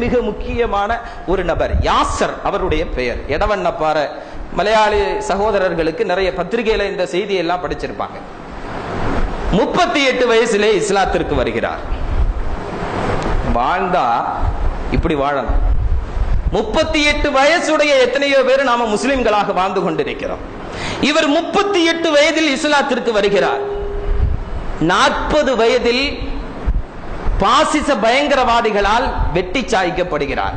மிக முக்கியமான ஒரு நபர் யாசர் அவருடைய பெயர். எடவண்ணப்பாற மலையாளி சகோதரர்களுக்கு நிறைய பத்திரிகையில இந்த செய்தியெல்லாம் படிச்சிருப்பாங்க. 38 வயசிலே இஸ்லாத்திற்கு வருகிறார். வாழ்ந்தா இப்படி வாழணும். 38 வயசுடைய எத்தனையோ பேர் நாம முஸ்லிம்களாக வாழ்ந்து கொண்டிருக்கிறோம். இவர் 38 வயதில் இஸ்லாத்திற்கு வருகிறார். 40 வயதில் பாசிச பயங்கரவாதிகளால் வெட்டி சாய்க்கப்படுகிறார்.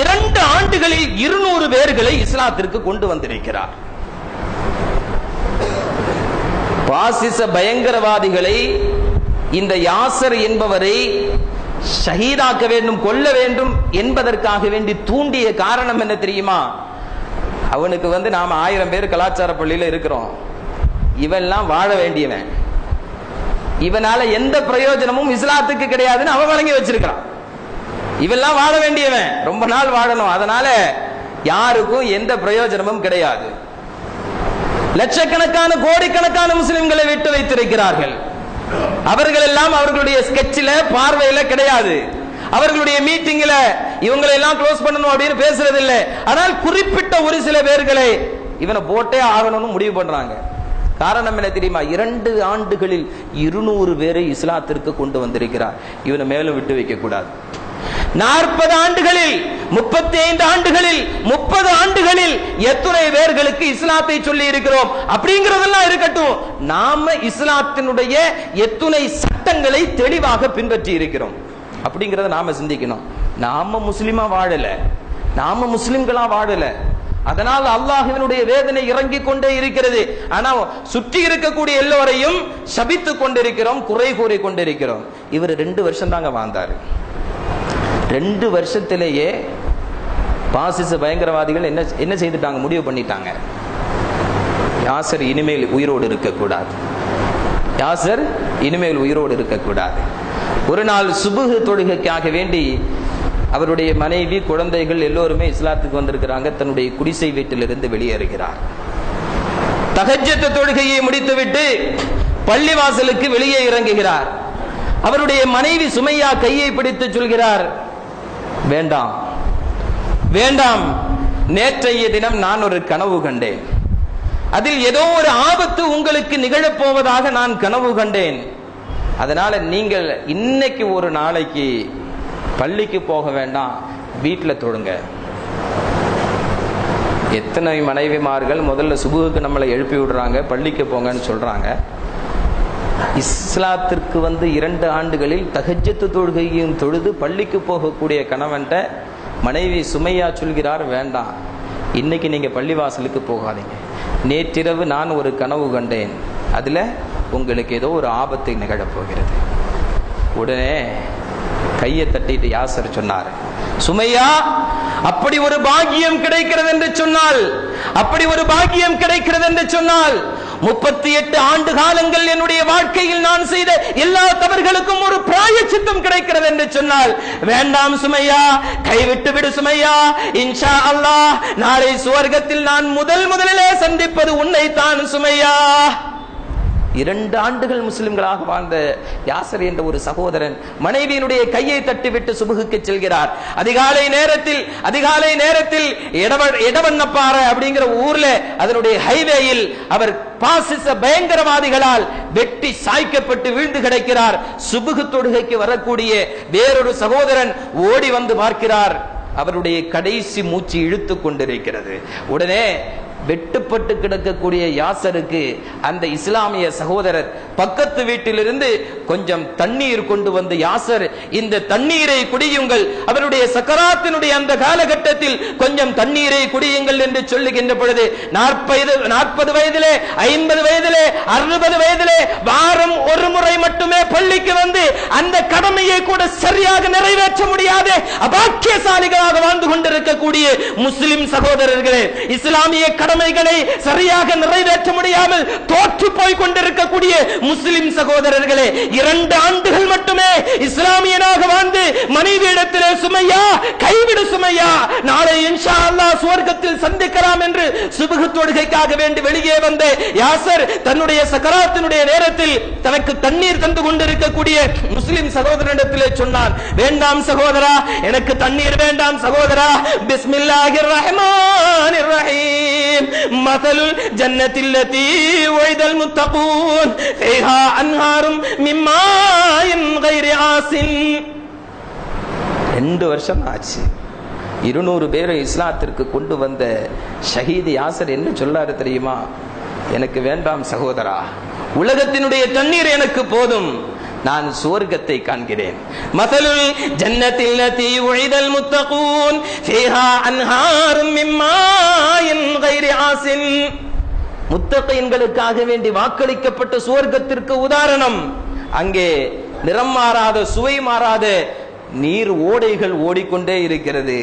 2 ஆண்டுகளில் 200 பேர்களை இஸ்லாத்திற்கு கொண்டு வந்திருக்கிறார். பாசிச பயங்கரவாதிகளை இந்த யாசர் என்பவரை ஷஹீதாக்க வேண்டும், கொல்ல வேண்டும் என்பதற்காக வேண்டி தூண்டிய காரணம் என்ன தெரியுமா? அவனுக்கு நாம 1000 பேர் கலாச்சார பள்ளியில இருக்கிறோம், இவெல்லாம் வாழ வேண்டியவன், இவனால எந்த பிரயோஜனமும் இஸ்லாத்துக்கு கிடையாதுன்னு அவன் வழங்கி வச்சிருக்கான். இவெல்லாம் வாழ வேண்டியவன், ரொம்ப நாள் வாழணும், அதனால யாருக்கும் எந்த பிரயோஜனமும் கிடையாது. லட்சக்கணக்கான கோடிக்கணக்கான முஸ்லிம்களை விட்டு வைத்திருக்கிறார்கள். அவர்கள் எல்லாம் அவர்களுடைய ஸ்கெட்சில பார்வையில கிடையாது. அவர்களுடைய மீட்டிங்ல இவங்களை எல்லாம் க்ளோஸ் பண்ணணும் அப்படின்னு பேசுறது இல்லை. ஆனால் குறிப்பிட்ட ஒரு சில பேர்களை இவனை போட்டே ஆகணும்னு முடிவு பண்றாங்க. காரணம் என்ன தெரியுமா? 2 ஆண்டுகளில் 200 பேரை இஸ்லாத்திற்கு கொண்டு வந்திருக்கிறார். இவனை மேலும் விட்டு வைக்க கூடாது. 40 ஆண்டுகளில், 35 ஆண்டுகளில், 30 ஆண்டுகளில் எத்தனை பேர்களுக்கு இஸ்லாத்தை சொல்லி இருக்கிறோம் அப்படிங்கறதெல்லாம் இருக்கட்டும். நாம இஸ்லாத்தினுடைய எத்தனை சட்டங்களை தெளிவாக பின்பற்றி இருக்கிறோம் அப்படிங்கறத நாம சிந்திக்கணும். நாம முஸ்லிமா வாழல, நாம முஸ்லிம்களா வாழல, அதனால் அல்லாஹ்வினுடைய வேதனை இறங்கிக் கொண்டே இருக்கிறது. ஆனா சுற்றி இருக்கக்கூடிய எல்லோரையும் சபித்துக் கொண்டிருக்கிறோம், குறை கூறி கொண்டிருக்கிறோம். இவர் 2 வருஷம் தாங்க வாழ்ந்தாரு. 2 வருஷத்திலேயே பாசிச பயங்கரவாதிகள் என்ன செய்துட்டாங்க? முடிவு பண்ணிட்டாங்க, யாசர் இனிமேல் உயிரோடு இருக்கக்கூடாது, யாசர் இனிமேல் உயிரோடு இருக்கக்கூடாது. ஒரு நாள் சுபுஹ் தொழுகைக்காக வேண்டி அவருடைய மனைவி, குழந்தைகள் எல்லோருமே இஸ்லாத்துக்கு வந்திருக்கிறாங்க. தன்னுடைய குடிசை வீட்டிலிருந்து வெளியேறுகிறார். தஹஜ்ஜத் தொழுகையை முடித்துவிட்டு பள்ளிவாசலுக்கு வெளியே இறங்குகிறார். அவருடைய மனைவி சுமையா கையை பிடித்து சொல்கிறார், வேண்டாம் வேண்டாம், நேற்றைய தினம் நான் ஒரு கனவு கண்டேன், அதில் ஏதோ ஒரு ஆபத்து உங்களுக்கு நிகழப்போவதாக நான் கனவு கண்டேன். அதனால நீங்கள் இன்னைக்கு ஒரு நாளைக்கு பள்ளிக்கு போக வேண்டாம், வீட்டில் தொழுங்க. எத்தனை மனைவிமார்கள் முதல்ல சுபுகுக்கு நம்மளை எழுப்பி விடுறாங்க, பள்ளிக்கு போங்கன்னு சொல்றாங்க. இஸ்லாத்திற்கு 2 ஆண்டுகளில் தஹஜ்ஜத் தொழுகையும் தொழுது பள்ளிக்கு போகக்கூடிய கணவன்ட்ட மனைவி சுமையா சொல்கிறார், வேண்டாம், இன்னைக்கு நீங்க பள்ளிவாசலுக்கு போகாதீங்க, நேற்றிரவு நான் ஒரு கனவு கண்டேன், அதுல உங்களுக்கு ஏதோ ஒரு ஆபத்து நிகழப்போகிறது. உடனே கையை தட்டிட்டு யாசர் சொன்னார், சுமையா, அப்படி ஒரு பாக்கியம் கிடைக்கிறது என்று சொன்னால், அப்படி ஒரு பாக்கியம் கிடைக்கிறது என்று சொன்னால் 38 ஆண்டு காலங்கள் என்னுடைய வாழ்க்கையில் நான் செய்த எல்லா தவறுகளுக்கும் ஒரு பிராயச்சித்தம் கிடைக்கிறது என்று சொன்னால், வேண்டாம் சுமையா, கைவிட்டு விடு சுமையா, இன்ஷா அல்லாஹ் நாளை சுவர்க்கத்தில் நான் முதலிலே சந்திப்பது உன்னை தான் சுமையா. 2 ஆண்டுகள் முஸ்லிம்களாக வாழ்ந்த யாசர் என்ற ஒரு சகோதரன் மனைவியினுடைய கையை தட்டிவிட்டு சுபுகுக்கு செல்கிறார். அதிகாலை நேரத்தில் எடவண்ணப்பாற அப்படிங்கிற ஊர்ல அதனுடைய ஹைவேயில் அவர் பாசிச பயங்கரவாதிகளால் வெட்டி சாய்க்கப்பட்டு வீழ்ந்து கிடக்கிறார். சுபுகு தொழுகைக்கு வரக்கூடிய வேறொரு சகோதரன் ஓடி வந்து பார்க்கிறார், அவருடைய கடைசி மூச்சு இழுத்து கொண்டிருக்கிறது. உடனே வெட்டுப்பட்டு கிடக்கக்கூடிய யாசருக்கு அந்த இஸ்லாமிய சகோதரர் பக்கத்து வீட்டிலிருந்து கொஞ்சம் தண்ணீர் கொண்டு வந்து, யாசர் இந்த தண்ணீரை குடியுங்கள், அவருடைய சக்கராத்தினுடைய அந்த காலகட்டத்தில் கொஞ்சம் தண்ணீரை குடியுங்கள் என்று சொல்லுகின்ற பொழுது 40 வயதிலே, 50 வயதிலே, 60 வயதிலே வாரம் ஒரு முறை மட்டுமே பள்ளிக்கு வந்து அந்த கடமையை கூட சரியாக நிறைவேற்ற முடியாத அபாக்கியசாலிகளாக வாழ்ந்து கொண்டிருக்கக்கூடிய முஸ்லிம் சகோதரர்களே, இஸ்லாமிய கடமைகளை சரியாக நிறைவேற்ற முடியாமல் தோற்று போய் கொண்டிருக்கக்கூடிய முஸ்லிம் சகோதரர்களே, 2 ஆண்டுகள் மட்டுமே இஸ்லாமியனாக வாழ்ந்து மனைவியிடத்திலே சுமையா, கைவிடு சுமையா, நாளை இன்ஷா அல்லாஹ் சுவர்க்கத்தில் சந்திக்கலாம் என்று சுபஹ் தொழுகைக்காக வேண்டி வெளியே வந்த யாசர் தன்னுடைய சக்கராத்தினுடைய நேரத்தில் தனக்கு தண்ணீர் தந்து கொண்டிருக்கக்கூடிய முஸ்லிம் சகோதரனிடத்திலே சொன்னான், வேண்டாம் சகோதரா, எனக்கு தண்ணீர் வேண்டாம் சகோதரா, பிஸ்மில்லாஹிர் ரஹ்மானிர் ரஹீம், மஸலுல் ஜன்னத்தில் லதீ வஇதல் முத்தகூன் ஃபீஹா அன்ஹாரும் மின் மாஇன் கைரி ஆசின். 2 வருஷம் ஆச்சு. 200 பேரை இஸ்லாத்திற்கு கொண்டு வந்த ஷஹீத் யாசர் என்ன சொல்லாரு தெரியுமா? எனக்கு வேண்டாம் சகோதரா, உலகத்தினுடைய தண்ணீர் எனக்கு போதும், நான் சுவர்க்கத்தை காண்கிறேன். மஸலுல் ஜன்னத்தில் லதீ வஇதல் முத்தகூன் ஃபீஹா அன்ஹாரும் மின் மாஇன் கைரி ஆசின். முத்தகீன்களுக்காக வேண்டி வாக்களிக்கப்பட்ட சுவர்க்கத்திற்கு உதாரணம், அங்கே நிறம் மாறாத, சுவை மாறாத நீர் ஓடைகள் ஓடிக்கொண்டே இருக்கிறது.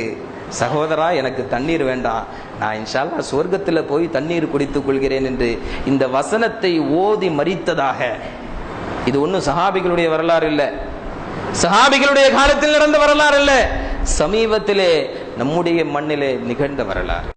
சகோதரா, எனக்கு தண்ணீர் வேண்டாம், நான் இன்ஷா அல்லாஹ் சுவர்க்கத்தில் போய் தண்ணீர் குடித்துக் கொள்கிறேன் என்று இந்த வசனத்தை ஓதி மரித்ததாக. இது ஒன்னும் சஹாபிகளுடைய வரலாறு இல்ல, சஹாபிகளுடைய காலத்தில் நடந்த வரலாறு இல்ல, சமீபத்திலே நம்முடைய மண்ணிலே நிகழ்ந்த வரலாறு.